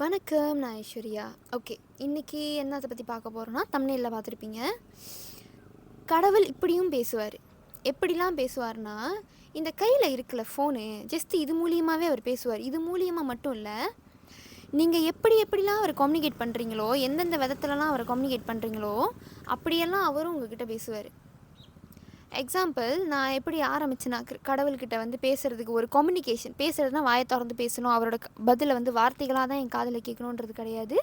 வணக்கம், நான் ஐஸ்வர்யா. ஓகே, இன்றைக்கி என்னத்தை பற்றி பார்க்க போகிறோன்னா, தம்ப்நெயில்ல பார்த்துருப்பீங்க. கடவுள் இப்படியும் பேசுவார். எப்படிலாம் பேசுவார்னா, இந்த கையில் இருக்குல்ல ஃபோனு, ஜஸ்ட் இது மூலியமாகவே அவர் பேசுவார். இது மூலியமாக மட்டும் இல்லை, நீங்கள் எப்படிலாம் அவர் கம்யூனிகேட் பண்ணுறீங்களோ, எந்தெந்த விதத்துலலாம் அவரை கம்யூனிகேட் பண்ணுறீங்களோ, அப்படியெல்லாம் அவரும் உங்ககிட்ட பேசுவார். எக்ஸாம்பிள், நான் எப்படி ஆரம்பிச்சேன்னா, கடவுள்கிட்ட வந்து பேசுகிறதுக்கு ஒரு கம்யூனிகேஷன். பேசுகிறதுனா வாயை திறந்து பேசணும், அவரோட பதிலை வந்து வார்த்தைகளாக தான் என் காதில் கேட்கணுன்றது கிடையாது.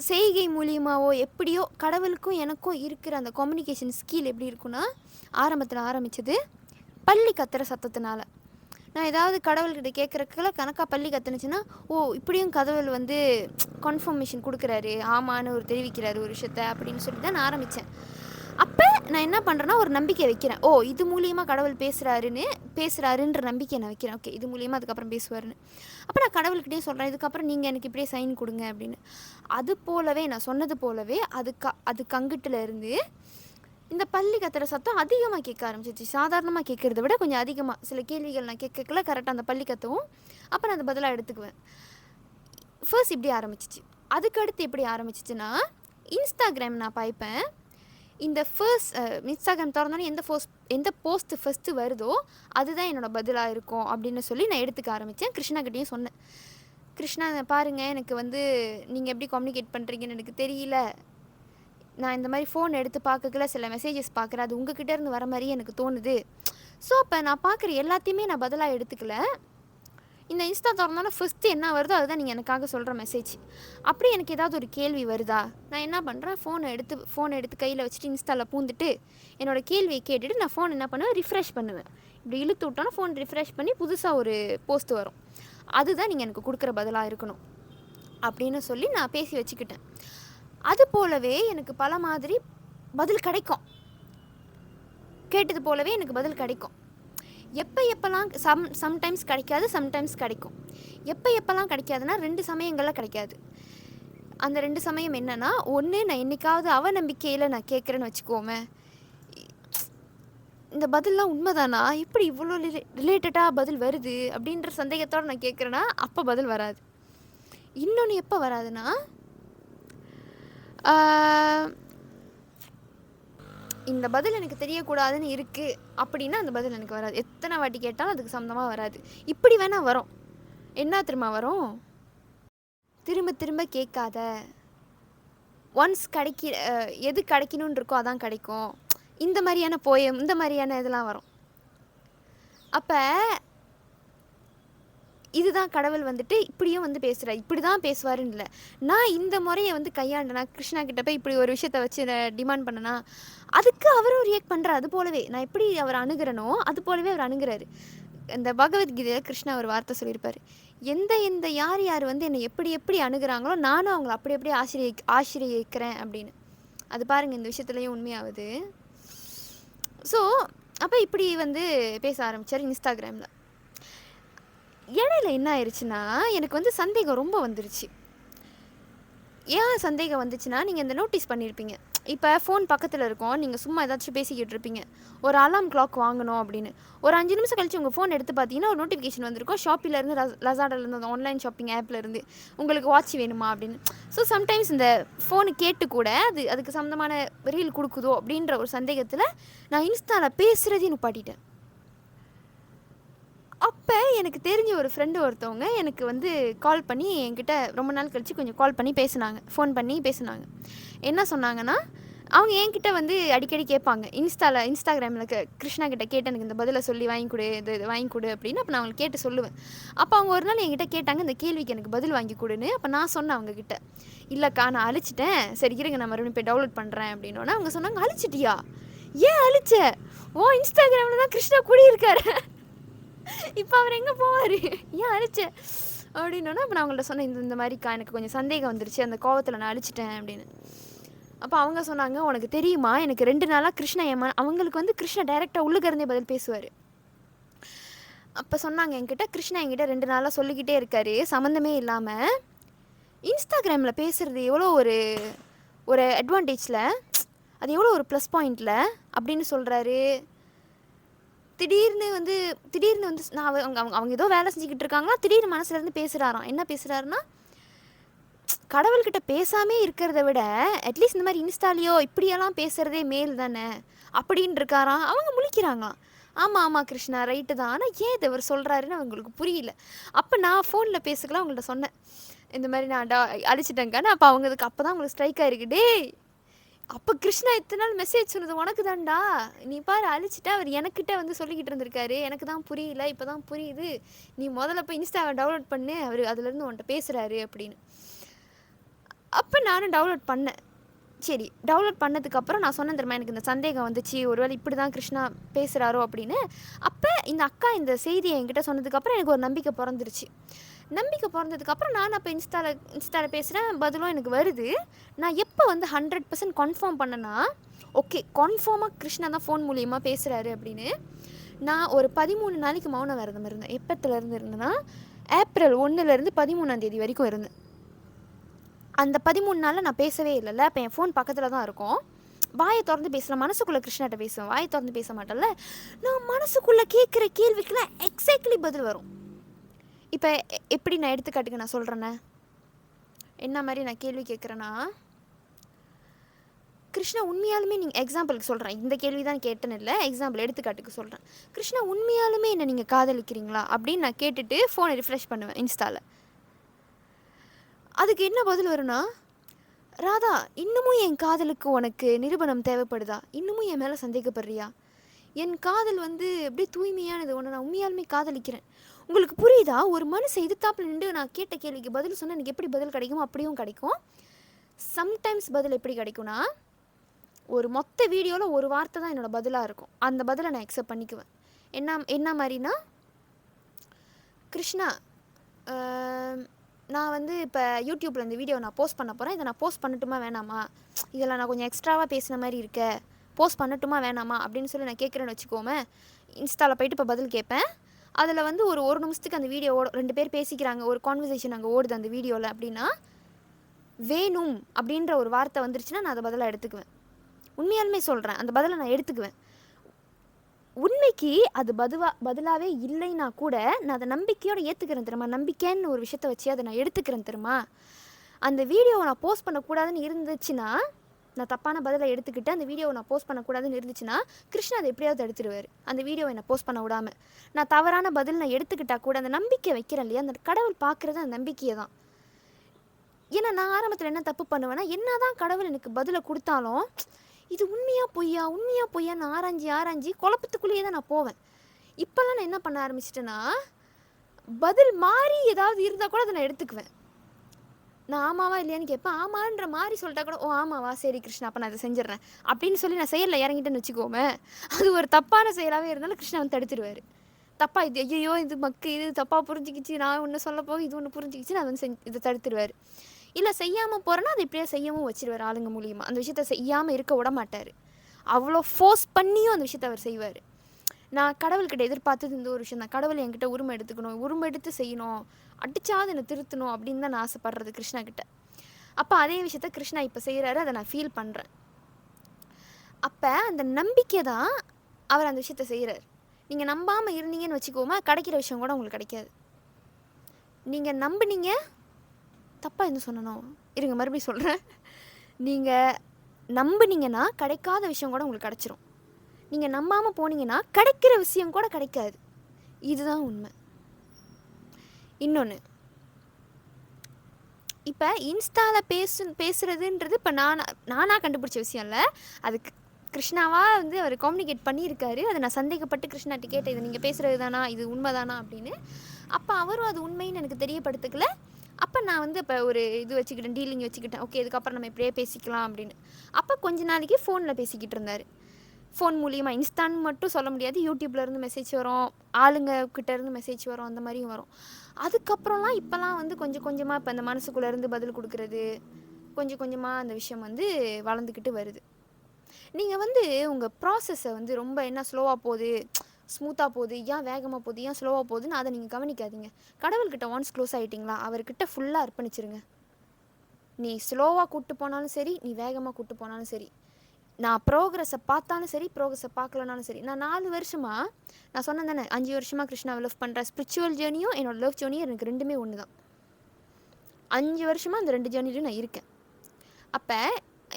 செய்கை மூலியமாகவோ எப்படியோ கடவுளுக்கும் எனக்கும் இருக்கிற அந்த கம்யூனிகேஷன் ஸ்கில் எப்படி இருக்குன்னா, ஆரம்பத்தில் ஆரம்பித்தது பள்ளி கத்துற சத்தத்தினால. நான் ஏதாவது கடவுள்கிட்ட கேட்குறதுக்குள்ள கணக்காக பள்ளி கத்துனுச்சுன்னா, ஓ இப்படியும் கடவுள் வந்து கன்ஃபர்மேஷன் கொடுக்குறாரு, ஆமான்னு ஒரு தெரிவிக்கிறாரு ஒரு விஷயத்த அப்படின்னு சொல்லி தான் நான் ஆரம்பித்தேன். அப்போ நான் என்ன பண்ணுறேன்னா, ஒரு நம்பிக்கை வைக்கிறேன். ஓ இது மூலியமாக கடவுள் பேசுகிறாருன்ற நம்பிக்கை நான் வைக்கிறேன். ஓகே, இது மூலியமாக அதுக்கப்புறம் பேசுவாருன்னு. அப்போ நான் கடவுள்கிட்டே சொல்கிறேன், இதுக்கப்புறம் நீங்கள் எனக்கு இப்படியே சைன் கொடுங்க அப்படின்னு. அது போலவே நான் சொன்னது போலவே அதுக்கு அங்கிட்டில் இருந்து இந்த பள்ளி கத்துற சத்தம் அதிகமாக கேட்க ஆரம்பிச்சிச்சு. சாதாரணமாக கேட்குறத விட கொஞ்சம் அதிகமாக. சில கேள்விகள் நான் கேட்கல, கரெக்டாக அந்த பள்ளி கத்தவும் அப்போ நான் அந்த பதிலாக எடுத்துக்குவேன். ஃபர்ஸ்ட் இப்படி ஆரம்பிச்சிச்சு. அதுக்கடுத்து எப்படி ஆரம்பிச்சிச்சுன்னா, இன்ஸ்டாகிராம் நான் பார்ப்பேன். இந்த இன்ஸ்டாகிராம் திறந்தோன்னே எந்த போஸ்ட் ஃபஸ்ட்டு வருதோ அதுதான் என்னோடய பதிலாக இருக்கும் அப்படின்னு சொல்லி நான் எடுத்துக்க ஆரம்பித்தேன். கிருஷ்ணாக்கிட்டேயும் சொன்னேன், கிருஷ்ணா பாருங்கள், எனக்கு வந்து நீங்கள் எப்படி கம்யூனிகேட் பண்ணுறீங்கன்னு எனக்கு தெரியல. நான் இந்த மாதிரி ஃபோன் எடுத்து பார்க்கல, சில மெசேஜஸ் பார்க்குறேன், அது உங்ககிட்ட இருந்து வர மாதிரி எனக்கு தோணுது. ஸோ அப்போ நான் பார்க்குற எல்லாத்தையுமே நான் பதிலாக எடுத்துக்கல. இந்த இன்ஸ்டா திறந்தாலும் ஃபஸ்ட்டு என்ன வருதோ அதுதான் நீங்கள் எனக்காக சொல்கிற மெசேஜ். அப்படி எனக்கு ஏதாவது ஒரு கேள்வி வருதா, நான் என்ன பண்ணுறேன், ஃபோனை எடுத்து கையில் வச்சுட்டு இன்ஸ்டாவில் பூந்துட்டு என்னோடய கேள்வியை கேட்டுட்டு நான் ஃபோன் என்ன பண்ணுவேன், ரிஃப்ரெஷ் பண்ணுவேன். இப்படி இழுத்து விட்டோன்னா ஃபோன் ரிஃப்ரெஷ் பண்ணி புதுசாக ஒரு போஸ்ட் வரும். அதுதான் நீங்கள் எனக்கு கொடுக்குற பதிலாக இருக்கணும் அப்படின்னு சொல்லி நான் பேசி வச்சுக்கிட்டேன். அது போலவே எனக்கு பல மாதிரி பதில் கிடைக்கும். கேட்டது போலவே எனக்கு பதில் கிடைக்கும். எப்போல்லாம் சம்டைம்ஸ் கிடைக்காது, சம்டைம்ஸ் கிடைக்கும். எப்போல்லாம் கிடைக்காதுன்னா 2 சமயங்களில் கிடைக்காது. அந்த 2 சமயம் என்னென்னா, ஒன்று, நான் என்றைக்காவது அவநம்பிக்கையில் நான் கேட்குறேன்னு வச்சுக்கோமே, இந்த பதிலெலாம் உண்மைதானா, எப்படி இவ்வளோ ரிலேட்டடாக பதில் வருது அப்படின்ற சந்தேகத்தோடு நான் கேட்குறேன்னா அப்போ பதில் வராது. இன்னொன்று எப்போ வராதுன்னா, இந்த பதில் எனக்கு தெரியக்கூடாதுன்னு இருக்குது அப்படின்னா அந்த பதில் எனக்கு வராது. எத்தனை வாட்டி கேட்டாலும் அதுக்கு சம்மந்தமாக வராது. இப்படி வேணால் வரும். என்ன திரும்ப வரும், திரும்ப திரும்ப கேட்காத, ஒன்ஸ் எது கிடைக்கணுன்னு இருக்கோ அதான் கிடைக்கும், இந்த மாதிரியான போயம், இந்த மாதிரியான இதெல்லாம் வரும். அப்போ இதுதான் கடவுள் வந்துட்டு இப்படியும் வந்து பேசுகிறார், இப்படி தான் பேசுவாருன்னு இல்லை. நான் இந்த முறையை வந்து கையாண்டனா, கிருஷ்ணா கிட்ட போய் இப்படி ஒரு விஷயத்தை வச்சு டிமாண்ட் பண்ணனா, அதுக்கு அவரும் ரியாக்ட் பண்ணுறார். அது போலவே நான் எப்படி அவர் அணுகிறனோ அது போலவே அவர் அணுகிறாரு. இந்த பகவத்கீதையில் கிருஷ்ணா ஒரு வார்த்தை சொல்லியிருப்பார், எந்த யார் வந்து என்னை எப்படி அணுகிறாங்களோ நானும் அவங்கள அப்படி ஆசிரியக்கிறேன் அப்படின்னு. அது பாருங்கள், இந்த விஷயத்துலையும் உண்மையாகுது. ஸோ அப்போ இப்படி வந்து பேச ஆரம்பித்தார் இன்ஸ்டாகிராமில். இடையில என்ன ஆயிடுச்சுன்னா, எனக்கு வந்து சந்தேகம் ரொம்ப வந்துருச்சு. ஏன் சந்தேகம் வந்துச்சுன்னா, நீங்கள் இந்த நோட்டீஸ் பண்ணியிருப்பீங்க, இப்போ ஃபோன் பக்கத்தில் இருக்கும், நீங்கள் சும்மா ஏதாச்சும் பேசிக்கிட்டு இருப்பீங்க, ஒரு அலாம் கிளாக் வாங்கணும் அப்படின்னு. ஒரு 5 நிமிஷம் கழிச்சு உங்கள் ஃபோன் எடுத்து பார்த்தீங்கன்னா ஒரு நோட்டிஃபிகேஷன் வந்திருக்கும், ஷாப்பிலேருந்து, லசாடாலேருந்து, அந்த ஆன்லைன் ஷாப்பிங் ஆப்லேருந்து, உங்களுக்கு வாட்ச் வேணுமா அப்படின்னு. ஸோ சம்டைம்ஸ் இந்த ஃபோனு கேட்டு கூட அதுக்கு சம்மந்தமான ரீல் கொடுக்குதோ அப்படின்ற ஒரு சந்தேகத்தில் நான் இன்ஸ்டாவில் பேசுகிறதையும் நிப்பாட்டிட்டேன். அப்போ எனக்கு தெரிஞ்ச ஒரு ஃப்ரெண்டு ஒருத்தவங்க எனக்கு வந்து கால் பண்ணி என்கிட்ட ரொம்ப நாள் கழித்து கொஞ்சம் கால் பண்ணி பேசுனாங்க, ஃபோன் பண்ணி பேசுனாங்க. என்ன சொன்னாங்கன்னா, அவங்க என்கிட்ட வந்து அடிக்கடி கேட்பாங்க, இன்ஸ்டாகிராமில் கிருஷ்ணா கிட்ட கேட்டு எனக்கு இந்த பதிலை சொல்லி வாங்கி கொடு, இது வாங்கி கொடு அப்படின்னு. அப்போ நான் அவங்களுக்கு கேட்டு சொல்லுவேன். அப்போ அவங்க ஒரு நாள் என்கிட்ட கேட்டாங்க, இந்த கேள்விக்கு எனக்கு பதில் வாங்கி கொடுன்னு. அப்போ நான் சொன்னேன் அவங்கக்கிட்ட, இல்லைக்கா நான் அழிச்சிட்டேன், சரி இருங்க நான் மறுபடியும் போய் டவுன்லோட் பண்ணுறேன் அப்படின்னோன்னா அவங்க சொன்னாங்க, அழிச்சிட்டியா, ஏன் அழிச்ச, ஓ இன்ஸ்டாகிராமில் தான் கிருஷ்ணா குடியிருக்காரு, இப்போ அவர் எங்கே போவார், ஏன் அழிச்ச அப்படின்னோன்னா. அப்போ நான் அவங்கள்ட்ட சொன்னேன், இந்த மாதிரிக்கா எனக்கு கொஞ்சம் சந்தேகம் வந்துருச்சு, அந்த கோவத்தில் நான் அழிச்சிட்டேன் அப்படின்னு. அப்போ அவங்க சொன்னாங்க, உனக்கு தெரியுமா, எனக்கு 2 நாளாக கிருஷ்ணா அவங்களுக்கு வந்து கிருஷ்ணா டைரெக்டாக உள்ளுக்கருந்தே பதில் பேசுவார். அப்போ சொன்னாங்க என்கிட்ட, கிருஷ்ணா என்கிட்ட 2 நாளாக சொல்லிக்கிட்டே இருக்காரு, சம்மந்தமே இல்லாமல் இன்ஸ்டாகிராமில் பேசுகிறது எவ்வளோ ஒரு அட்வான்டேஜில், அது எவ்வளோ ஒரு ப்ளஸ் பாயிண்டில் அப்படின்னு சொல்கிறாரு. திடீர்னு வந்து நான் அவங்க ஏதோ வேலை செஞ்சுக்கிட்டு இருக்காங்களா, திடீர்னு மனசுலேருந்து பேசுகிறாராம். என்ன பேசுகிறாருன்னா, கடவுள்கிட்ட பேசாமே இருக்கிறத விட அட்லீஸ்ட் இந்த மாதிரி இன்ஸ்டாலேயோ இப்படியெல்லாம் பேசுகிறதே மேல் தானே அப்படின்னு இருக்காராம். அவங்க முழிக்கிறாங்களாம். ஆமாம் ஆமாம் கிருஷ்ணா, ரைட்டு தான். ஆனால் ஏன் இதை அவர் சொல்கிறாருன்னு அவங்களுக்கு புரியல. அப்போ நான் ஃபோனில் பேசிக்கலாம் அவங்கள்ட்ட சொன்னேன், இந்த மாதிரி நான் அழிச்சிட்டேங்கான்னு. அப்போ அவங்களுக்கு அப்போ தான் உங்களுக்கு ஸ்ட்ரைக் ஆகிருக்கு. டே, அப்போ கிருஷ்ணா இத்தனை நாள் மெசேஜ் சொன்னது உனக்கு தான்டா, நீ பாரு அழிச்சிட்டா. அவர் எனக்கிட்ட வந்து சொல்லிக்கிட்டு இருந்திருக்காரு, எனக்கு தான் புரியல, இப்போ தான் புரியுது. நீ முதல்ல போய் இன்ஸ்டாவை டவுன்லோட் பண்ணு, அவர் அதுலேருந்து உன்ட்ட பேசுகிறாரு அப்படின்னு. அப்போ நானும் டவுன்லோட் பண்ணேன். சரி, டவுன்லோட் பண்ணதுக்கப்புறம் நான் சொன்னேன் தெரியுமா, எனக்கு இந்த சந்தேகம் வந்துச்சு, ஒருவேளை இப்படி தான் கிருஷ்ணா பேசுகிறாரோ அப்படின்னு. அப்போ இந்த அக்கா இந்த செய்தியை என்கிட்ட சொன்னதுக்கப்புறம் எனக்கு ஒரு நம்பிக்கை பிறந்துருச்சு. நம்பிக்கை பிறந்ததுக்கப்புறம் நான் அப்போ இன்ஸ்டாவில் பேசுகிறேன், பதிலும் எனக்கு வருது. நான் எப்போ வந்து 100% கன்ஃபார்ம் பண்ணேன்னா, ஓகே கன்ஃபார்மாக கிருஷ்ணா தான் ஃபோன் மூலியமாக பேசுகிறாரு அப்படின்னு, நான் ஒரு 13 நாளைக்கு மௌன விரதம் இருந்தேன். எப்பத்துலேருந்து இருந்தேன்னா, ஏப்ரல் 1 13 வரைக்கும் இருந்தேன். அந்த 13 நாளில் நான் பேசவே இல்லைல்ல. அப்போ என் ஃபோன் பக்கத்தில் தான் இருக்கும். வாயை திறந்து பேசலாம், மனசுக்குள்ளே கிருஷ்ணாட்ட பேசுவேன், வாயை திறந்து பேச மாட்டேன்ல. நான் மனசுக்குள்ளே கேட்குற கேள்விக்கெல்லாம் எக்ஸாக்ட்லி பதில் வரும். இப்போ எப்படி நான் எடுத்துக்காட்டுக்கு நான் சொல்கிறேன்னே, என்ன மாதிரி நான் கேள்வி கேட்குறேன்னா, கிருஷ்ணா உண்மையாலுமே நீங்கள் எக்ஸாம்பிளுக்கு சொல்கிறேன், இந்த கேள்வி தான் கேட்டேன்னு இல்லை, எக்ஸாம்பிள் எடுத்துக்காட்டுக்கு சொல்கிறேன். கிருஷ்ணா உண்மையாலுமே என்னை நீங்கள் காதலிக்கிறீங்களா அப்படின்னு நான் கேட்டுட்டு ஃபோனை ரிஃப்ரெஷ் பண்ணுவேன் இன்ஸ்டாவில். அதுக்கு என்ன பதில் வரும்னா, ராதா இன்னமும் என் காதலுக்கு உனக்கு நிரூபணம் தேவைப்படுதா, இன்னமும் என் மேலே சந்தேகப்படுறியா, என் காதல் வந்து அப்படியே தூய்மையானது, உன்னை நான் உண்மையாலுமே காதலிக்கிறேன். உங்களுக்கு புரியுதா? ஒரு மனுஷன் எதிர்த்தாப்பில் நின்று நான் கேட்ட கேள்விக்கு பதில் சொன்னால் எனக்கு எப்படி பதில் கிடைக்குமோ அப்படியும் கிடைக்கும். சம்டைம்ஸ் பதில் எப்படி கிடைக்கும்னா, ஒரு மொத்த வீடியோவில் ஒரு வார்த்தை தான் என்னோடய பதிலாக இருக்கும். அந்த பதிலை நான் அக்செப்ட் பண்ணிக்குவேன். என்ன மாதிரினா, கிருஷ்ணா நான் வந்து இப்போ யூடியூப்பில் இந்த வீடியோ நான் போஸ்ட் பண்ண போகிறேன், இதை நான் போஸ்ட் பண்ணட்டுமா வேணாமா, இதில் நான் கொஞ்சம் எக்ஸ்ட்ராவாக பேசுன மாதிரி இருக்கே, போஸ்ட் பண்ணட்டுமா வேணாமா அப்படின்னு சொல்லி நான் கேட்குறேன்னு வச்சுக்கோமே. இன்ஸ்டாவில் போய்ட்டு இப்போ பதில் கேட்பேன். அதில் வந்து ஒரு நிமிஷத்துக்கு அந்த வீடியோ 2 பேர் பேசிக்கிறாங்க, ஒரு கான்வர்சேஷன் அங்கே ஓடுது அந்த வீடியோவில் அப்படின்னா, வேணும் அப்படின்ற ஒரு வார்த்தை வந்துருச்சுன்னா நான் அதை பதிலாக எடுத்துக்குவேன். உண்மையாலுமே சொல்கிறேன், அந்த பதிலை நான் எடுத்துக்குவேன். உண்மைக்கு அது பதிலாகவே இல்லைன்னா கூட நான் அதை நம்பிக்கையோடு ஏற்றுக்கிறேன் தெரியுமா. நம்பிக்கைன்னு ஒரு விஷயத்த வச்சு அதை நான் எடுத்துக்கிறேன் தெரியுமா. அந்த வீடியோவை நான் போஸ்ட் பண்ணக்கூடாதுன்னு இருந்துச்சுன்னா, நான் தப்பான பதிலை எடுத்துக்கிட்டு அந்த வீடியோவை நான் போஸ்ட் பண்ணக்கூடாதுன்னு இருந்துச்சுன்னா, கிருஷ்ணா அதை எப்படியாவது எடுத்துருவார் அந்த வீடியோவை என்னை போஸ்ட் பண்ண விடாமல். நான் தவறான பதில் நான் எடுத்துக்கிட்டால் கூட அந்த நம்பிக்கை வைக்கிறேன் இல்லையா, அந்த கடவுள் பார்க்குறது அந்த நம்பிக்கையை தான். ஏன்னா நான் ஆரம்பத்தில் என்ன தப்பு பண்ணுவேன்னா, என்ன தான் கடவுள் எனக்கு பதிலை கொடுத்தாலும் இது உண்மையாக பொய்யா நான் ஆராய்ஞ்சி குழப்பத்துக்குள்ளேயே தான் நான் போவேன். இப்போல்லாம் நான் என்ன பண்ண ஆரம்பிச்சிட்டேன்னா, பதில் மாறி ஏதாவது இருந்தால் கூட அதை நான் எடுத்துக்குவேன். நான் ஆமாவா இல்லையான்னு கேட்பேன். ஆமான்ற மாதிரி சொல்லிட்டா கூட, ஓ ஆமாவா சரி கிருஷ்ணா அப்போ நான் அதை செஞ்சிடறேன் அப்படின்னு சொல்லி நான் செயலில் இறங்கிட்டேன்னு வச்சுக்கோமே. அது ஒரு தப்பான செயலாகவே இருந்தாலும் கிருஷ்ணா வந்து தடுத்துடுவார். தப்பா இது ஐயோ இது இது தப்பாக புரிஞ்சிக்கிச்சு, நான் ஒன்று சொல்ல போக இது ஒன்று புரிஞ்சிக்கிச்சு, நான் வந்து இதை தடுத்துடுவார். இல்லை செய்யாமல் போகிறேன்னா அதை இப்படியே செய்யவும் வச்சிருவார் ஆளுங்க மூலியமாக. அந்த விஷயத்த செய்யாமல் இருக்க விட மாட்டார். அவ்வளோ ஃபோர்ஸ் பண்ணியும் அந்த விஷயத்த அவர் செய்வார். நான் கடவுள்கிட்ட எதிர்பார்த்தது இந்த ஒரு விஷயம் தான், கடவுள் என்கிட்ட உரிமை எடுத்து செய்யணும், அடிச்சாவது என்னை திருத்தணும் அப்படின்னு தான் நான் ஆசைப்படுறது கிருஷ்ணா கிட்ட. அப்போ அதே விஷயத்த கிருஷ்ணா இப்போ செய்கிறாரு, அதை நான் ஃபீல் பண்ணுறேன். அப்போ அந்த நம்பிக்கை தான் அவர் அந்த விஷயத்த செய்கிறார். நீங்கள் நம்பாமல் இருந்தீங்கன்னு வச்சுக்கோமா, கிடைக்கிற விஷயம் கூட உங்களுக்கு கிடைக்காது. நீங்கள் நம்பினீங்க, தப்பாக என்ன சொன்னணும் இருங்க மறுபடியும் சொல்கிறேன். நீங்கள் நம்பினீங்கன்னா கிடைக்காத விஷயம் கூட உங்களுக்கு கிடச்சிரும். நீங்கள் நம்பாமல் போனீங்கன்னா கிடைக்கிற விஷயம் கூட கிடைக்காது. இதுதான் உண்மை. இன்னொன்று, இப்போ இன்ஸ்டாவில் பேசுகிறதுன்றது இப்போ நானாக கண்டுபிடிச்ச விஷயம் இல்லை. அதுக்கு கிருஷ்ணாவாக வந்து அவர் கம்யூனிகேட் பண்ணியிருக்காரு. அதை நான் சந்தேகப்பட்டு கிருஷ்ணாட்ட கேட்டேன், இது நீங்கள் பேசுகிறது தானா, இது உண்மை தானா அப்படின்னு. அப்போ அவரும் அது உண்மைன்னு எனக்கு தெரியப்படுத்துக்கல. அப்போ நான் வந்து இப்போ ஒரு டீலிங் வச்சுக்கிட்டேன். ஓகே இதுக்கப்புறம் நம்ம இப்படியே பேசிக்கலாம் அப்படின்னு. அப்போ கொஞ்ச நாளைக்கு ஃபோனில் பேசிக்கிட்டு இருந்தார். ஃபோன் மூலியமாக, இன்ஸ்டான்னு மட்டும் சொல்ல முடியாது, யூடியூப்லேருந்து மெசேஜ் வரும், ஆளுங்க கிட்டேருந்து மெசேஜ் வரும், அந்த மாதிரியும் வரும். அதுக்கப்புறம்லாம் இப்போலாம் வந்து கொஞ்சம் கொஞ்சமாக இப்போ அந்த மனசுக்குள்ளேருந்து பதில் கொடுக்குறது, கொஞ்சம் கொஞ்சமாக அந்த விஷயம் வந்து வளர்ந்துக்கிட்டு வருது. நீங்கள் வந்து உங்கள் ப்ராசஸை வந்து ரொம்ப என்ன ஸ்லோவாக போகுது, ஸ்மூத்தாக போகுது, ஏன் வேகமாக போகுது, ஏன் ஸ்லோவாக போகுதுன்னு அதை நீங்கள் கவனிக்காதீங்க. கடவுள்கிட்ட ஒன்ஸ் க்ளோஸ் ஆகிட்டிங்களா, அவர்கிட்ட ஃபுல்லாக அர்ப்பணிச்சிருங்க. நீ ஸ்லோவாக கூப்பிட்டு போனாலும் சரி, நீ வேகமாக கூப்பிட்டு போனாலும் சரி, நான் ப்ரோக்ரஸை பார்த்தாலும் சரி, ப்ரோக்ரஸை பார்க்கலனாலும் சரி, நான் 4 வருஷமாக நான் சொன்னேன் தானே, 5 வருஷமாக கிருஷ்ணாவை லவ் பண்ணுறேன். ஸ்பிரிச்சுவல் ஜேர்னியும் என்னோடய லவ் ஜேர்னியும் எனக்கு ரெண்டுமே ஒன்று தான். 5 வருஷமாக அந்த 2 ஜேர்னிலையும் நான் இருக்கேன். அப்போ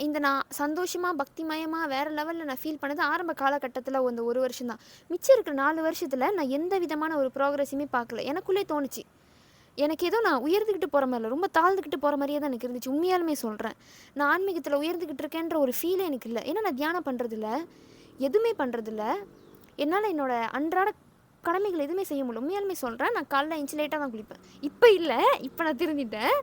இந்த நான் சந்தோஷமாக பக்திமயமாக வேறு லெவலில் நான் ஃபீல் பண்ணது ஆரம்ப காலகட்டத்தில் அந்த 1 வருஷம் தான். மிச்சம் இருக்கிற 4 வருஷத்தில் நான் எந்த விதமான ஒரு ப்ரோக்ரஸையுமே பார்க்கல. எனக்குள்ளே தோணுச்சு, எனக்கு ஏதோ நான் உயர்ந்துக்கிட்டு போகிற மாதிரி இல்லை, ரொம்ப தாழ்ந்துக்கிட்டு போகிற மாதிரியே தான் எனக்கு இருந்துச்சு. உண்மையாலுமே சொல்கிறேன், நான் ஆன்மீகத்தில் உயர்ந்துக்கிட்டு இருக்கேன்ற ஒரு ஃபீலே எனக்கு இல்லை. ஏன்னா நான் தியானம் பண்ணுறதில்ல, எதுவுமே பண்ணுறதில்ல, என்னால் என்னோடய அன்றாட கடமைகள் எதுவுமே செய்ய முடியல. உண்மையாலுமே சொல்கிறேன், நான் காலைல எஞ்சி லேட்டாக தான் குளிப்பேன். இப்போ இல்லை, இப்போ நான் திருந்திட்டேன்.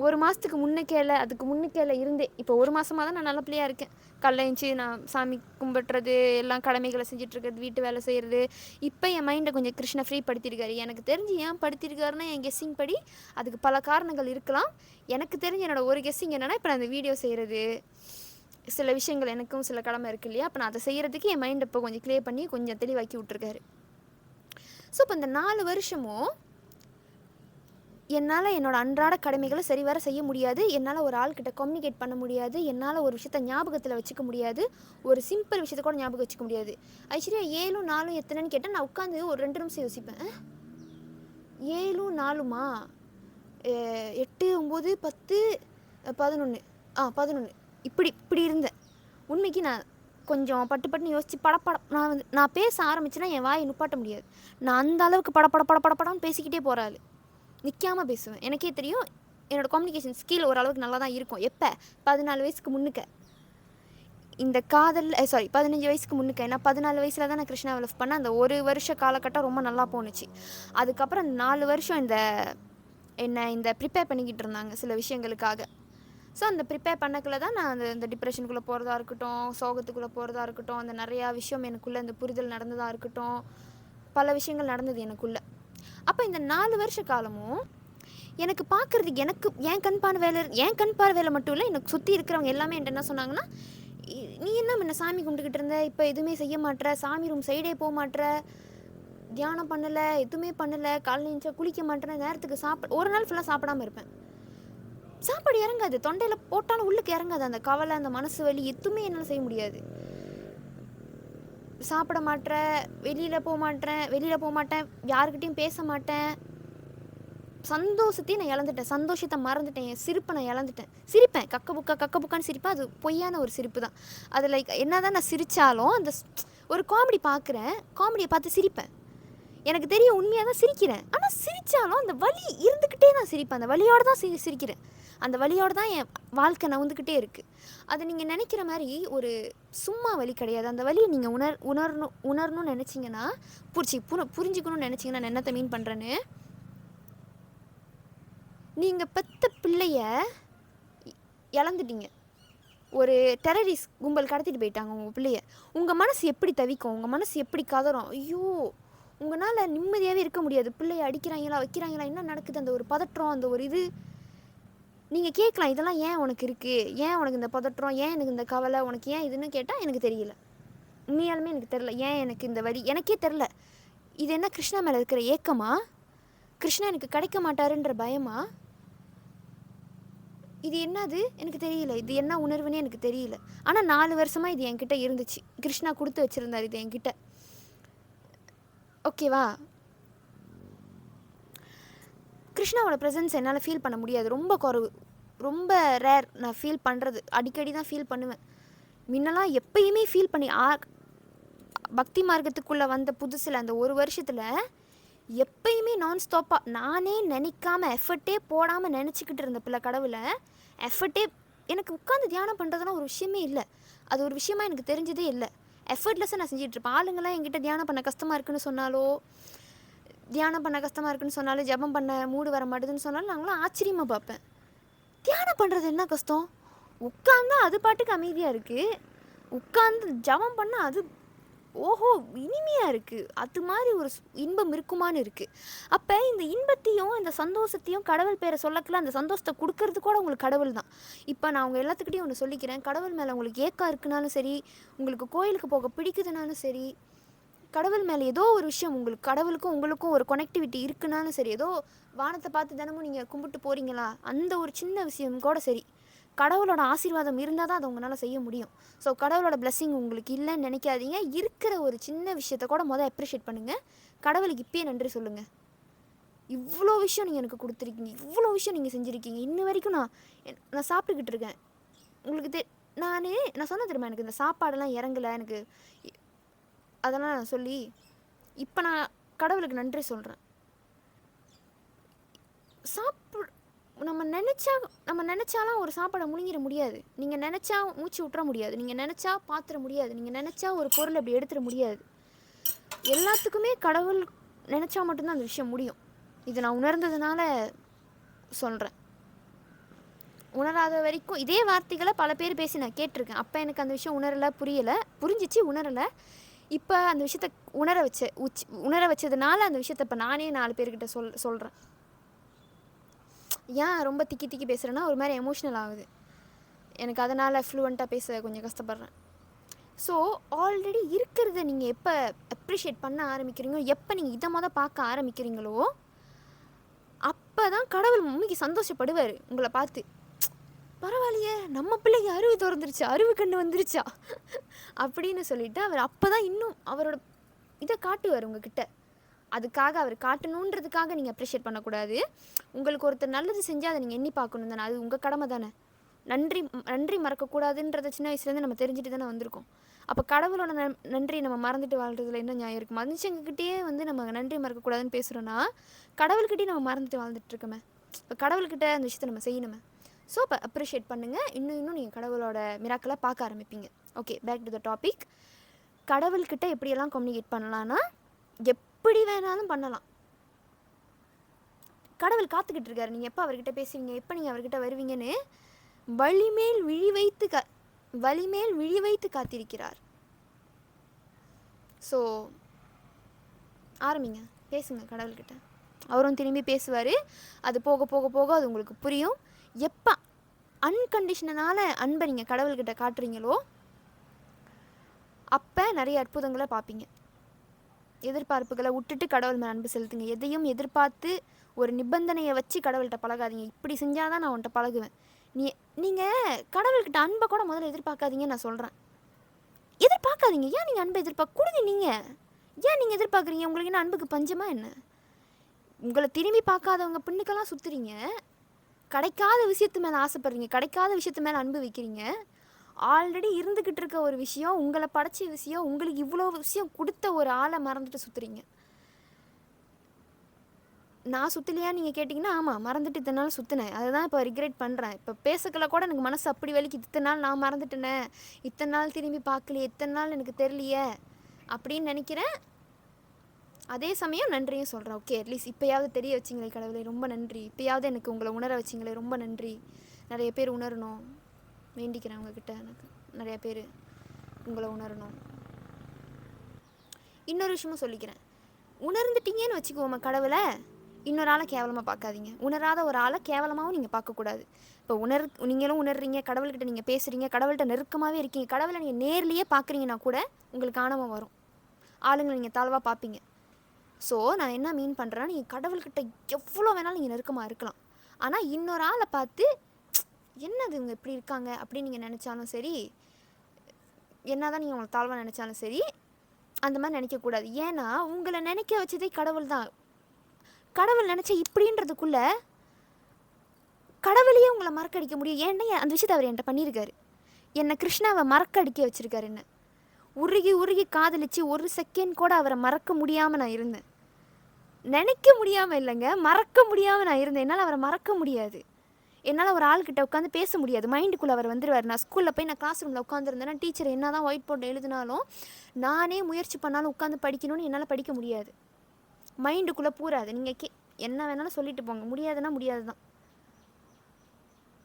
ஒரு மாதத்துக்கு முன்னுக்கேல அதுக்கு முன்னுக்கேல இருந்தே இப்போ 1 மாதமாக தான் நான் நல்ல பிள்ளையாக இருக்கேன். காலைல எழுந்துச்சி நான் சாமி கும்பிட்றது, எல்லாம் கடமைகளை செஞ்சிட்ருக்கிறது, வீட்டு வேலை செய்கிறது. இப்போ என் மைண்டை கொஞ்சம் கிருஷ்ண ஃப்ரீ படுத்தியிருக்காரு. எனக்கு தெரிஞ்சு ஏன் படுத்தியிருக்காருன்னா, என் கெஸ்ஸிங் படி அதுக்கு பல காரணங்கள் இருக்கலாம். எனக்கு தெரிஞ்சு என்னோடய ஒரு கெஸ்ஸிங் என்னென்னா, இப்போ நான் அந்த வீடியோ செய்கிறது, சில விஷயங்கள் எனக்கும் சில கடமை இருக்குது இல்லையா, அப்போ நான் அதை செய்கிறதுக்கு என் மைண்டை இப்போ கொஞ்சம் க்ளியர் பண்ணி கொஞ்சம் தெளிவாக்கி விட்ருக்காரு. ஸோ இப்போ இந்த 4 வருஷமும் என்னால் என்னோடய அன்றாட கடமைகளை சரிவர செய்ய முடியாது, என்னால் ஒரு ஆள்கிட்ட கம்யூனிகேட் பண்ண முடியாது, என்னால் ஒரு விஷயத்த ஞாபகத்தில் வச்சுக்க முடியாது, ஒரு சிம்பிள் விஷயத்த கூட ஞாபகம் வச்சுக்க முடியாது. ஐஸ்வர்யா 7 4 எத்தனைன்னு கேட்டால் நான் உட்காந்து ஒரு 2 நிமிஷம் யோசிப்பேன். 7 4மா 8 9 10 11 11 இப்படி இருந்தேன். உண்மைக்கு நான் கொஞ்சம் பட்டுன்னு யோசித்து நான் பேச ஆரம்பிச்சேன்னா என் வாயை நுப்பாட்ட முடியாது. நான் அந்த அளவுக்கு படப்படன்னு பேசிக்கிட்டே போகிறாள், நிற்காமல் பேசுவேன். எனக்கே தெரியும் என்னோடய கம்யூனிகேஷன் ஸ்கில் ஓரளவுக்கு நல்லா தான் இருக்கும். எப்போ 14 வயசுக்கு முன்னுக்க இந்த காதல் 15 வயசுக்கு முன்னுக்க, ஏன்னா 14 வயசில் தான் நான் கிருஷ்ணாவை லவ் பண்ணேன். அந்த 1 வருஷ காலகட்டம் ரொம்ப நல்லா போணுச்சு. அதுக்கப்புறம் அந்த 4 வருஷம் இந்த ப்ரிப்பேர் பண்ணிக்கிட்டு இருந்தாங்க சில விஷயங்களுக்காக. ஸோ அந்த ப்ரிப்பேர் பண்ணக்குள்ள தான் நான் இந்த டிப்ரெஷனுக்குள்ளே போகிறதா இருக்கட்டும், சோகத்துக்குள்ளே போகிறதா இருக்கட்டும், அந்த நிறையா விஷயம் எனக்குள்ளே இந்த புரிதல் நடந்ததாக இருக்கட்டும், பல விஷயங்கள் நடந்தது எனக்குள்ளே. அப்போ இந்த 4 வருஷ காலமும் எனக்கு பார்க்குறதுக்கு எனக்கு என் கண் பார்வையில் மட்டும் இல்லை, எனக்கு சுற்றி இருக்கிறவங்க எல்லாமே என்கிட்ட என்ன சொன்னாங்கன்னா, நீ என்ன முன்ன சாமி கும்பிட்டுக்கிட்டு இருந்த, இப்போ எதுவுமே செய்ய மாட்டேற, சாமி ரூம் சைடே போக மாட்டேற, தியானம் பண்ணலை, எதுவுமே பண்ணலை, காலையில் எழுந்தா குளிக்க மாட்டேறேன், நேரத்துக்கு ஒரு நாள் ஃபுல்லாக சாப்பிடாமல் இருப்பேன். சாப்பாடு இறங்காது, தொண்டையில் போட்டாலும் உள்ளுக்கு இறங்காது. அந்த கவலை, அந்த மனசு வலி எதுவுமே என்னால் செய்ய முடியாது. சாப்பிட மாட்டேன், வெளியில் போக மாட்டேன், யாருக்கிட்டையும் பேச மாட்டேன். சந்தோஷத்தையும் நான் இழந்துட்டேன், சந்தோஷத்தை மறந்துட்டேன், என் சிரிப்பை நான் இழந்துட்டேன். சிரிப்பேன், கக்க புக்கான்னு சிரிப்பேன். அது பொய்யான ஒரு சிரிப்பு தான். அது லைக் என்ன தான் நான் சிரித்தாலும் அந்த ஒரு காமெடி பார்க்குறேன், காமெடியை பார்த்து சிரிப்பேன். எனக்கு தெரியும் உண்மையாக தான் சிரிக்கிறேன், ஆனால் சிரித்தாலும் அந்த வலி இருந்துக்கிட்டே நான் சிரிப்பேன். அந்த வலியோடு தான் சிரிக்கிறேன், அந்த வலியோடு தான் என் வாழ்க்கை நவுந்துக்கிட்டே இருக்குது. அது நீங்கள் நினைக்கிற மாதிரி ஒரு சும்மா வலி கிடையாது. அந்த வலியை நீங்கள் உணரணும்னு நினச்சிங்கன்னா, புரிஞ்சுக்கணும்னு நினச்சிங்கன்னா நான் என்னத்தை மீன் பண்ணுறேன்னு, நீங்கள் பெத்த பிள்ளைய இழந்துட்டீங்க, ஒரு டெரரிஸ்ட் கும்பல் கடத்திட்டு போயிட்டாங்க உங்கள் பிள்ளைய. உங்கள் மனசு எப்படி தவிக்கும், உங்கள் மனசு எப்படி கதறும். ஐயோ, உங்களால் நிம்மதியாகவே இருக்க முடியாது. பிள்ளைய அடிக்கிறாங்களா வைக்கிறாங்களா, என்ன நடக்குது, அந்த ஒரு பதற்றம், அந்த ஒரு இது. நீங்கள் கேட்கலாம், இதெல்லாம் ஏன் உனக்கு இருக்குது, ஏன் உனக்கு இந்த பதற்றம், ஏன் எனக்கு இந்த கவலை, உனக்கு ஏன் இதுன்னு கேட்டால் எனக்கு தெரியல. உண்மையாலுமே எனக்கு தெரில ஏன் எனக்கு இந்த வலி, எனக்கே தெரில. இது என்ன கிருஷ்ணா மேலே இருக்கிற ஏக்கமா, கிருஷ்ணா எனக்கு கிடைக்க மாட்டாருன்ற பயமா, இது என்னது எனக்கு தெரியல. இது என்ன உணர்வுன்னே எனக்கு தெரியல. ஆனால் 4 வருஷமாக இது என்கிட்ட இருந்துச்சு. கிருஷ்ணா கொடுத்து வச்சுருந்தார் இது என்கிட்ட. ஓகேவா, கிருஷ்ணாவோட ப்ரெசன்ஸ் என்னால் ஃபீல் பண்ண முடியாது, ரொம்ப குறைவு, ரொம்ப ரேர். நான் ஃபீல் பண்ணுறது அடிக்கடி தான் ஃபீல் பண்ணுவேன். முன்னெல்லாம் எப்பயுமே ஃபீல் பண்ணி பக்தி மார்க்கத்துக்குள்ளே வந்த புதுசில் அந்த 1 வருஷத்தில் எப்பயுமே நான்ஸ்டாப்பாக நானே நினைக்காம எஃபர்ட்டே போடாமல் நினச்சிக்கிட்டு இருந்த பிள்ளை கடவுளை. எஃபர்ட்டே எனக்கு உட்காந்து தியானம் பண்ணுறதுலாம் ஒரு விஷயமே இல்லை, அது ஒரு விஷயமா எனக்கு தெரிஞ்சதே இல்லை. எஃபர்ட்லெஸ்ஸாக நான் செஞ்சிட்ருப்பேன். ஆளுங்களாம் என்கிட்ட தியானம் பண்ண கஷ்டமாக இருக்குன்னு சொன்னாலோ, ஜபம் பண்ண மூடு வர மாட்டேதுன்னு சொன்னாலும் நாங்களாம் ஆச்சரியமாக பார்ப்பேன். தியானம் பண்ணுறது என்ன கஷ்டம், உட்காந்து அது பாட்டுக்கு அமைதியாக இருக்குது, உட்காந்து ஜபம் பண்ணால் அது ஓஹோ இனிமையாக இருக்குது, அது மாதிரி ஒரு இன்பம் இருக்குமான்னு இருக்குது. அப்போ இந்த இன்பத்தையும் இந்த சந்தோஷத்தையும் கடவுள் பேரை சொல்லக்கலாம், அந்த சந்தோஷத்தை கொடுக்கறது கூட உங்களுக்கு கடவுள் தான். இப்போ நான் அவங்க எல்லாத்துக்கிட்டையும் ஒன்று சொல்லிக்கிறேன், கடவுள் மேலே உங்களுக்கு ஏக்கம் இருக்குனாலும் சரி, உங்களுக்கு கோயிலுக்கு போக பிடிக்குதுனாலும் சரி, கடவுள் மேலே ஏதோ ஒரு விஷயம் உங்களுக்கு கடவுளுக்கும் உங்களுக்கும் ஒரு கனெக்டிவிட்டி இருக்குனாலும் சரி, ஏதோ வானத்தை பார்த்து தினமும் நீங்கள் கும்பிட்டு போகிறீங்களா, அந்த ஒரு சின்ன விஷயம் கூட சரி, கடவுளோட ஆசீர்வாதம் இருந்தால் தான் அதை உங்களால் செய்ய முடியும். ஸோ கடவுளோட பிளெஸ்ஸிங் உங்களுக்கு இல்லைன்னு நினைக்காதீங்க. இருக்கிற ஒரு சின்ன விஷயத்த கூட அப்ரிஷியேட் பண்ணுங்கள். கடவுளுக்கு இப்பயே நன்றி சொல்லுங்கள். இவ்வளோ விஷயம் நீங்கள் எனக்கு கொடுத்துருக்கீங்க, இவ்வளோ விஷயம் நீங்கள் செஞ்சுருக்கீங்க. இன்ன வரைக்கும் நான் சாப்பிட்டுக்கிட்டு இருக்கேன். உங்களுக்கு நான் சொன்ன தெரியுமா, எனக்கு இந்த சாப்பாடெல்லாம் இறங்கலை எனக்கு, அதெல்லாம் நான் சொல்லி இப்போ நான் கடவுளுக்கு நன்றி சொல்கிறேன். நம்ம நினச்சாலாம் ஒரு சாப்பாடை முழுங்கிட முடியாது. நீங்கள் நினச்சா மூச்சு விட்டுற முடியாது. நீங்கள் நினச்சா பாத்திர முடியாது. நீங்கள் நினச்சா ஒரு பொருள் அப்படி எடுத்துட முடியாது. எல்லாத்துக்குமே கடவுள் நினச்சா மட்டும்தான் அந்த விஷயம் முடியும். இதை நான் உணர்ந்ததுனால சொல்கிறேன். உணராத வரைக்கும் இதே வார்த்தைகளை பல பேர் பேசி நான் கேட்டிருக்கேன். அப்போ எனக்கு அந்த விஷயம் உணரலை, புரிஞ்சிச்சு, உணரலை. இப்போ அந்த விஷயத்த உணர வச்சதுனால அந்த விஷயத்த இப்போ நானே 4 பேர்கிட்ட சொல்கிறேன். ஏன் ரொம்ப திக்கி பேசுகிறேன்னா ஒரு மாதிரி எமோஷ்னல் ஆகுது எனக்கு. அதனால் ஃப்ளூவெண்ட்டாக பேச கொஞ்சம் கஷ்டப்படுறேன். ஸோ ஆல்ரெடி இருக்கிறத நீங்கள் எப்போ அப்ரிஷியேட் பண்ண ஆரம்பிக்கிறீங்களோ, எப்போ நீங்கள் இதை பார்க்க ஆரம்பிக்கிறீங்களோ, அப்போ தான் கடவுள் மம்மிக்கு சந்தோஷப்படுவார் உங்களை பார்த்து. பரவாயில்லையே, நம்ம பிள்ளைக்கு அறிவு திறந்துருச்சா, அறிவு கண்ணு வந்துருச்சா அப்படின்னு சொல்லிட்டு அவர் அப்போ தான் இன்னும் அவரோட இதை காட்டுவார் உங்ககிட்ட. அதுக்காக அவர் காட்டணுன்றதுக்காக நீங்கள் அப்ரிஷியேட் பண்ணக்கூடாது. உங்களுக்கு ஒருத்தர் நல்லது செஞ்சால் அதை நீங்கள் எண்ணி பார்க்கணும் தானே, அது உங்கள் கடமை தானே. நன்றி மறக்கக்கூடாதுன்றத சின்ன வயசுலேருந்து நம்ம தெரிஞ்சுட்டு தானே வந்திருக்கோம். அப்போ கடவுளோட நன்றி நம்ம மறந்துட்டு வாழ்றதுல என்ன நியாயம் இருக்குது? மனுஷங்கக்கிட்டே நம்ம நன்றி மறக்கக்கூடாதுன்னு பேசுகிறோன்னா கடவுள்கிட்டே நம்ம மறந்துட்டு வாழ்ந்துட்டுருக்கோமே. இப்போ கடவுள்கிட்ட அந்த விஷயத்தை நம்ம செய்யணுமே. ஸோ இப்போ அப்ரிஷியேட் பண்ணுங்கள். இன்னும் நீங்கள் கடவுளோட மிராக்களை பார்க்க ஆரம்பிப்பீங்க. Okay, back to the topic. கடவுள்கிட்ட எப்படியெல்லாம் கம்யூனிகேட் பண்ணலான்னா, எப்படி வேணாலும் பண்ணலாம். கடவுள் காத்துக்கிட்டு இருக்காரு. நீங்கள் எப்போ அவர்கிட்ட பேசுவீங்க, எப்போ நீங்கள் அவர்கிட்ட வருவீங்கன்னு வழிமேல் விழி வைத்து காத்திருக்கிறார். ஸோ ஆரம்பிங்க, பேசுங்க கடவுள்கிட்ட. அவரும் திரும்பி பேசுவார். அது போக போக போக அது உங்களுக்கு புரியும். எப்போ அன்கண்டிஷனால அன்பை நீங்கள் கடவுள்கிட்ட காட்டுறீங்களோ அப்போ நிறைய அற்புதங்களை பார்ப்பீங்க. எதிர்பார்ப்புகளை விட்டுட்டு கடவுள் மேலே அன்பு செலுத்துங்க. எதையும் எதிர்பார்த்து ஒரு நிபந்தனையை வச்சு கடவுள்கிட்ட பழகாதீங்க. இப்படி செஞ்சால் தான் நான் உன்கிட்ட பழகுவேன். நீங்கள் கடவுள்கிட்ட அன்பை கூட முதல்ல எதிர்பார்க்காதீங்கன்னு நான் சொல்கிறேன். எதிர்பார்க்காதீங்க. ஏன் நீங்கள் அன்பை கொடுங்க. ஏன் நீங்கள் எதிர்பார்க்குறீங்க? உங்களுக்கு என்ன அன்புக்கு பஞ்சமா என்ன? உங்களை திரும்பி பார்க்காதவங்க பின்னுக்கெல்லாம் சுற்றுறீங்க. கிடைக்காத விஷயத்து மேலே ஆசைப்படுறீங்க. கிடைக்காத விஷயத்து மேலே அன்பு வைக்கிறீங்க. ஆல்ரெடி இருந்துக்கிட்டு இருக்க ஒரு விஷயம், உங்களை படைச்ச விஷயம், உங்களுக்கு இவ்வளோ விஷயம் கொடுத்த ஒரு ஆளை மறந்துட்டு சுற்றுறீங்க. நான் சுற்றலையா நீங்கள் கேட்டிங்கன்னா, ஆமாம் மறந்துட்டு இத்தனை நாள் சுற்றினேன். அதுதான் இப்போ ரிக்ரெட் பண்ணுறேன். இப்போ பேசக்கல கூட எனக்கு மனசு அப்படி வலிக்கு. இத்தனை நாள் நான் மறந்துட்டேனே, இத்தனை நாள் திரும்பி பார்க்கலையே, இத்தனை நாள் எனக்கு தெரியலையே அப்படின்னு நினைக்கிறேன். அதே சமயம் நன்றியும் சொல்கிறேன். ஓகே, அட்லீஸ்ட் இப்போயாவது தெரிய வச்சிங்களே கடவுளே, ரொம்ப நன்றி. இப்போயாவது எனக்கு உங்களை உணர வச்சிங்களே, ரொம்ப நன்றி. நிறைய பேர் உணரணும் வேண்டிக்கிறேன் உங்ககிட்ட. எனக்கு நிறைய பேர் உங்களை உணரணும். இன்னொரு விஷயமும் சொல்லிக்கிறேன். உணர்ந்துட்டீங்கன்னு வச்சுக்குவோம் கடவுளை, இன்னொரு ஆளை கேவலமாக பார்க்காதீங்க. உணராத ஒரு ஆளை கேவலமாகவும் நீங்கள் பார்க்கக்கூடாது. இப்போ நீங்களும் உணர்றீங்க, கடவுள்கிட்ட நீங்கள் பேசுகிறீங்க, கடவுள்கிட்ட நெருக்கமாகவே இருக்கீங்க, கடவுளை நீங்கள் நேர்லேயே பார்க்குறீங்கன்னா கூட உங்களுக்கு ஆணவம் வரும். ஆளுங்களை நீங்கள் தாழ்வாக பார்ப்பீங்க. ஸோ நான் என்ன மீன் பண்ணுறேன்னா, நீங்கள் கடவுள்கிட்ட எவ்வளோ வேணாலும் நீங்கள் நெருக்கமாக இருக்கலாம். ஆனால் இன்னொரு ஆளை பார்த்து என்னது இவங்க இப்படி இருக்காங்க அப்படின்னு நீங்கள் நினச்சாலும் சரி, என்ன தான் நீங்கள் உங்களை தாழ்வாக நினச்சாலும் சரி, அந்த மாதிரி நினைக்கக்கூடாது. ஏன்னா உங்களை நினைக்க வச்சதே கடவுள் தான். கடவுள் நினச்ச இப்படின்றதுக்குள்ளே கடவுளையே உங்களை மறக்கடிக்க முடியும். ஏன்னா அந்த விஷயத்தை அவர் என்கிட்ட பண்ணியிருக்காரு. என்னை கிருஷ்ணாவை மறக்கடிக்க வச்சுருக்காரு. என்ன உருகி காதலிச்சு ஒரு செகண்ட் கூட அவரை மறக்க முடியாமல் நான் இருந்தேன். நினைக்க முடியாமல் இல்லைங்க, மறக்க முடியாமல் நான் இருந்தேன். என்னால் அவரை மறக்க முடியாது. என்னால் ஒரு ஆள்கிட்ட உட்காந்து பேச முடியாது. மைண்டுக்குள்ளே அவர் வந்துடுவார். நான் ஸ்கூலில் போய் நான் கிளாஸ் ரூமில் உட்காந்துருந்தேன்னா டீச்சர் என்ன தான் ஒயிட் போர்டு எழுதினாலும் நானே முயற்சி பண்ணாலும் உட்காந்து படிக்கணும்னு என்னால் படிக்க முடியாது. மைண்டுக்குள்ளே பூராது. நீங்கள் என்ன வேணாலும் சொல்லிட்டு போங்க, முடியாதுன்னா முடியாது தான்.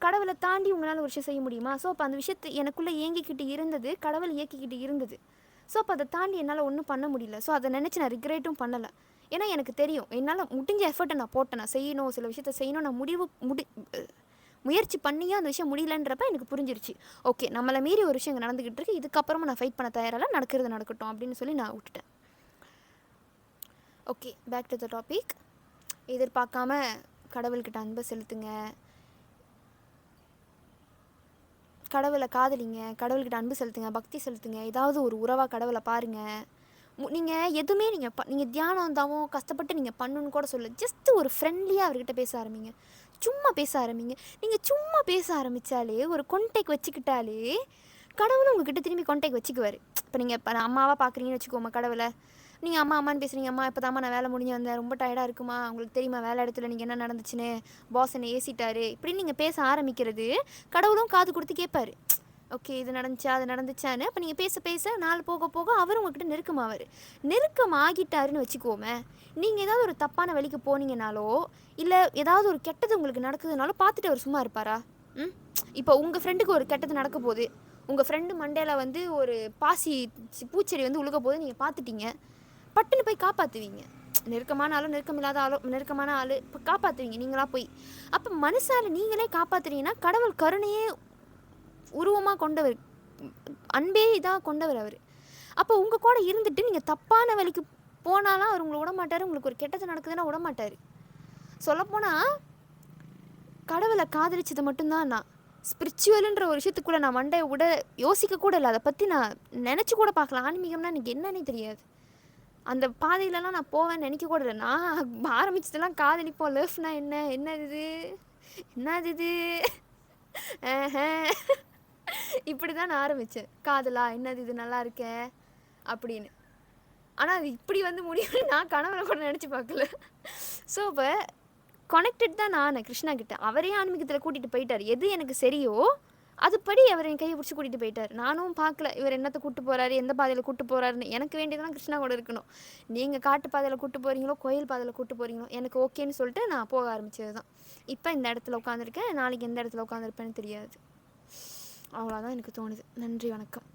கடவுளை தாண்டி உங்களால் ஒரு விஷயம் செய்ய முடியுமா? ஸோ அப்போ அந்த விஷயத்தை எனக்குள்ளே இயங்கிக்கிட்டு இருந்தது, கடவுள் இயக்கிக்கிட்டு இருந்தது. ஸோ அப்போ அதை தாண்டி என்னால் ஒன்றும் பண்ண முடியல. ஸோ அதை நினச்சி நான் ரிக்ரெட்டும் பண்ணலை. ஏன்னா எனக்கு தெரியும் என்னால் முடிஞ்ச எஃபர்ட்டை நான் போட்டேன். நான் செய்யணும், சில விஷயத்த செய்யணும், நான் முயற்சி பண்ணியும் அந்த விஷயம் முடியலன்றப்ப எனக்கு புரிஞ்சிருச்சு. ஓகே, நம்மளை மீறி ஒரு விஷயம் இங்கே நடந்துக்கிட்டு இருக்கு, இதுக்கப்புறமா நான் ஃபைட் பண்ண தயாரில்லை, நடக்கிறது நடக்கட்டும் அப்படின்னு சொல்லி நான் விட்டுட்டேன். Okay, back to the topic. எதிர்பார்க்காம கடவுள்கிட்ட அன்பை செலுத்துங்க. கடவுளை காதலிங்க, கடவுள்கிட்ட அன்பு செலுத்துங்க, பக்தி செலுத்துங்க, ஏதாவது ஒரு உறவாக கடவுளை பாருங்கள். நீங்கள் எதுவுமே நீங்கள் தியானம் தவம் கஷ்டப்பட்டு நீங்கள் பண்ணணுன்னு கூட சொல்ல, ஜஸ்ட் ஒரு ஃப்ரெண்ட்லியாக அவர்கிட்ட பேச ஆரம்பிங்க. சும்மா பேச ஆரம்பிங்க. நீங்கள் சும்மா பேச ஆரம்பித்தாலே, ஒரு கான்டாக்ட் வச்சுக்கிட்டாலே கடவுளும் உங்ககிட்ட திரும்பி கான்டாக்ட் வச்சுக்குவார். இப்போ நீங்கள் இப்போ அம்மாவாக பார்க்குறீங்கன்னு வச்சுக்கோமா கடவுளை, நீங்கள் அம்மா அம்மான்னு பேசுகிறீங்க. அம்மா இப்போ தாம்மா நான் வேலை முடிஞ்சு வந்தேன், ரொம்ப டயர்டாக இருக்குமா, உங்களுக்கு தெரியுமா வேலை இடத்துல நீங்கள் என்ன நடந்துச்சுன்னு, பாஸ் என்னை ஏசிட்டாரு, இப்படின்னு நீங்கள் பேச ஆரம்பிக்கிறது கடவுளும் காது கொடுத்து கேட்பார். ஓகே இது நடந்துச்சா அது நடந்துச்சான்னு. அப்போ நீங்கள் பேச பேச நாள் போக போக அவர் உங்ககிட்ட நெருக்கமாவார். நெருக்கமாகிட்டாருன்னு வச்சுக்கோமே, நீங்கள் ஏதாவது ஒரு தப்பான வழிக்கு போனீங்கனாலோ இல்லை ஏதாவது ஒரு கெட்டது உங்களுக்கு நடக்குதுனாலும் பார்த்துட்டு அவர் சும்மா இருப்பாரா? இப்போ உங்கள் ஃப்ரெண்டுக்கு ஒரு கெட்டது நடக்க போகுது, உங்கள் ஃப்ரெண்டு மண்டையில் வந்து ஒரு பூச்செடி வந்து உழுக போது நீங்கள் பார்த்துட்டீங்க, பட்டுன்னு போய் காப்பாற்றுவீங்க. நெருக்கமான ஆளும் நெருக்கம் இல்லாத ஆளும் நெருக்கமான ஆள் இப்போ காப்பாற்றுவீங்க நீங்களாக போய். அப்போ மனுஷால நீங்களே காப்பாற்றுறீங்கன்னா கடவுள் கருணையே உருவமாக கொண்டவர், அன்பே இதாக கொண்டவர் அவர். அப்போ உங்கள் கூட இருந்துட்டு நீங்கள் தப்பான வழிக்கு போனாலும் அவர் உங்களை விடமாட்டார். உங்களுக்கு ஒரு கெட்டது நடக்குதுன்னா விடமாட்டார். சொல்லப்போனால் கடவுளை காதலிச்சது மட்டும்தான் நான் ஸ்பிரிச்சுவலுன்ற ஒரு விஷயத்துக்குள்ளே நான் மண்டையை விட யோசிக்க கூட இல்லை. அதை பற்றி நான் நினச்சி கூட பார்க்கல. ஆன்மீகம்னா எனக்கு என்னன்னே தெரியாது. அந்த பாதையிலலாம் நான் போவேன்னு நினைக்க கூட இல்லை. நான் ஆரம்பிச்சதெல்லாம் காதலிப்போம், லவ்னா என்ன, என்னது இது இப்படி தான் நான் ஆரம்பித்தேன். காதலா என்னது இது நல்லா இருக்கேன் அப்படின்னு. ஆனால் அது இப்படி வந்து முடியும்னு நான் கனவுல கூட நினச்சி பார்க்கல. ஸோ இப்போ கனெக்டட் தான் நான் கிருஷ்ணா கிட்ட. அவரே ஆன்மீகத்தில் கூட்டிகிட்டு போயிட்டார். எது எனக்கு சரியோ அதுபடி அவர் என் கையை பிடிச்சி கூட்டிகிட்டு போயிட்டார். நானும் பார்க்கல இவர் என்னத்தை கூப்பிட்டு போகிறாரு, எந்த பாதையில் கூப்பிட்டு போகிறாருன்னு. எனக்கு வேண்டியதெல்லாம் கிருஷ்ணா கூட இருக்கணும். நீங்கள் காட்டு பாதையில் கூப்பிட்டு போகிறீங்களோ கோயில் பாதையில் கூப்பிட்டு போகிறீங்களோ எனக்கு ஓகேன்னு சொல்லிட்டு நான் போக ஆரம்பித்தது தான். இப்போ இந்த இடத்துல உட்காந்துருக்கேன், நாளைக்கு எந்த இடத்துல உட்காந்துருப்பேன்னு தெரியாது. அவ்வளோதான் எனக்கு தோணுது. நன்றி, வணக்கம்.